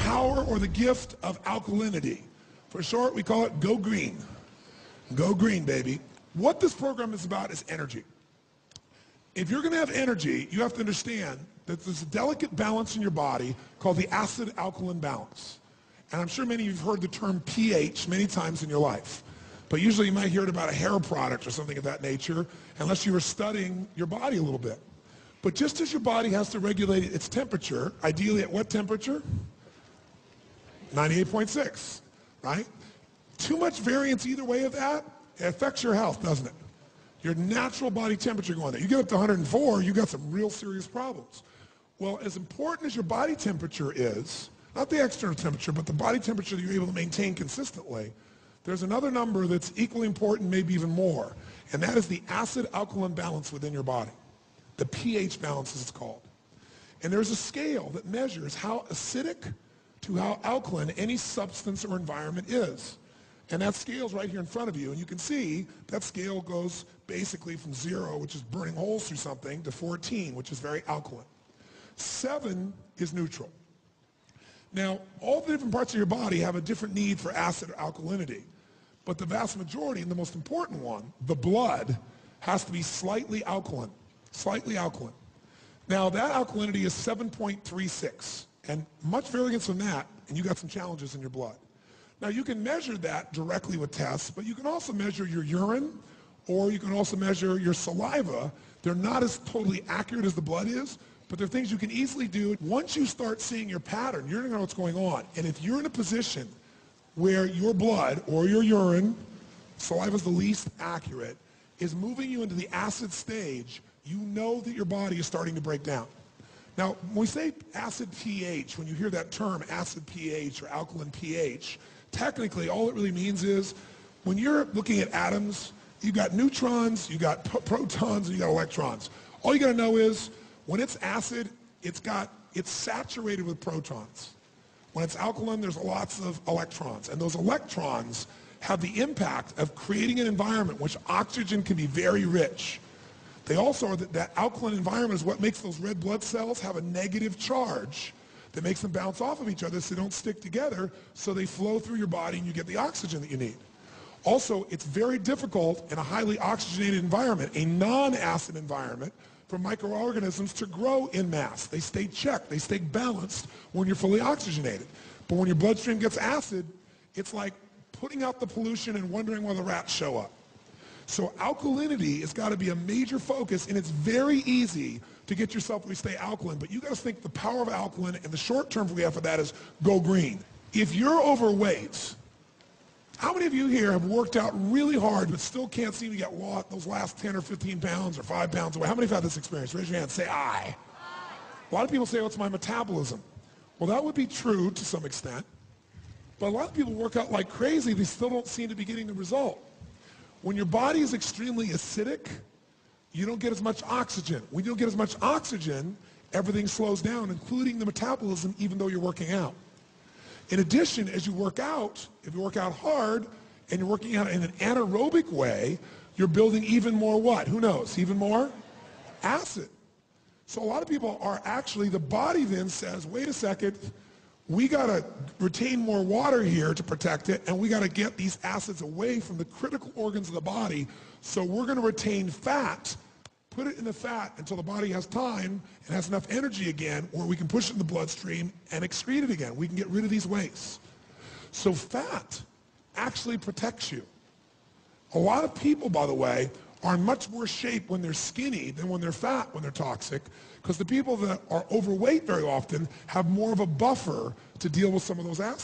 power or the gift of alkalinity. For short, we call it Go Green. Go Green, baby. What this program is about is energy. If you're going to have energy, you have to understand that there's a delicate balance in your body called the acid-alkaline balance. And I'm sure many of you have heard the term pH many times in your life. But usually you might hear it about a hair product or something of that nature, unless you were studying your body a little bit. But just as your body has to regulate its temperature, ideally at what temperature? 98.6, right? Too much variance either way of that, it affects your health, doesn't it? Your natural body temperature going there. You get up to 104, you got some real serious problems. Well, as important as your body temperature is, not the external temperature, but the body temperature that you're able to maintain consistently, there's another number that's equally important, maybe even more, and that is the acid-alkaline balance within your body. The pH balance, as it's called. And there's a scale that measures how acidic to how alkaline any substance or environment is. And that scale's right here in front of you, and you can see that scale goes basically from 0, which is burning holes through something, to 14, which is very alkaline. 7 is neutral. Now, all the different parts of your body have a different need for acid or alkalinity, but the vast majority, and the most important one, the blood, has to be slightly alkaline. Slightly alkaline. Now, that alkalinity is 7.36, and much variance from that, and you got some challenges in your blood. Now, you can measure that directly with tests, but you can also measure your urine, or you can also measure your saliva. They're not as totally accurate as the blood is, but they're things you can easily do. Once you start seeing your pattern, you're going to know what's going on. And if you're in a position where your blood or your urine, saliva is the least accurate, is moving you into the acid stage, you know that your body is starting to break down. Now, when we say acid pH, when you hear that term, acid pH or alkaline pH, technically all it really means is when you're looking at atoms, you've got neutrons, you've got protons, and you've got electrons. All you got to know is when it's acid, it's saturated with protons. When it's alkaline, there's lots of electrons, and those electrons have the impact of creating an environment which oxygen can be very rich. They also are that alkaline environment is what makes those red blood cells have a negative charge that makes them bounce off of each other so they don't stick together, so they flow through your body and you get the oxygen that you need. Also, it's very difficult in a highly oxygenated environment, a non-acid environment, for microorganisms to grow in mass. They stay checked, they stay balanced when you're fully oxygenated. But when your bloodstream gets acid, it's like putting out the pollution and wondering where the rats show up. So alkalinity has got to be a major focus, and it's very easy to get yourself to stay alkaline, but you got to think the power of alkaline, and the short term we have for that is Go Green. If you're overweight, how many of you here have worked out really hard but still can't seem to get those last 10 or 15 pounds or 5 pounds away? How many have had this experience? Raise your hand. Say aye. A lot of people say, oh, it's my metabolism. Well, that would be true to some extent, but a lot of people work out like crazy. They still don't seem to be getting the result. When your body is extremely acidic, you don't get as much oxygen. When you don't get as much oxygen, everything slows down, including the metabolism, even though you're working out. In addition, as you work out, if you work out hard and you're working out in an anaerobic way, you're building even more what? Who knows? Even more acid. So a lot of people are actually, the body then says, wait a second, we got to retain more water here to protect it, and we got to get these acids away from the critical organs of the body, so we're going to retain fat, put it in the fat until the body has time and has enough energy again where we can push it in the bloodstream and excrete it again. We can get rid of these wastes. So fat actually protects you. A lot of people, by the way, are in much worse shape when they're skinny than when they're fat, when they're toxic, because the people that are overweight very often have more of a buffer to deal with some of those acids.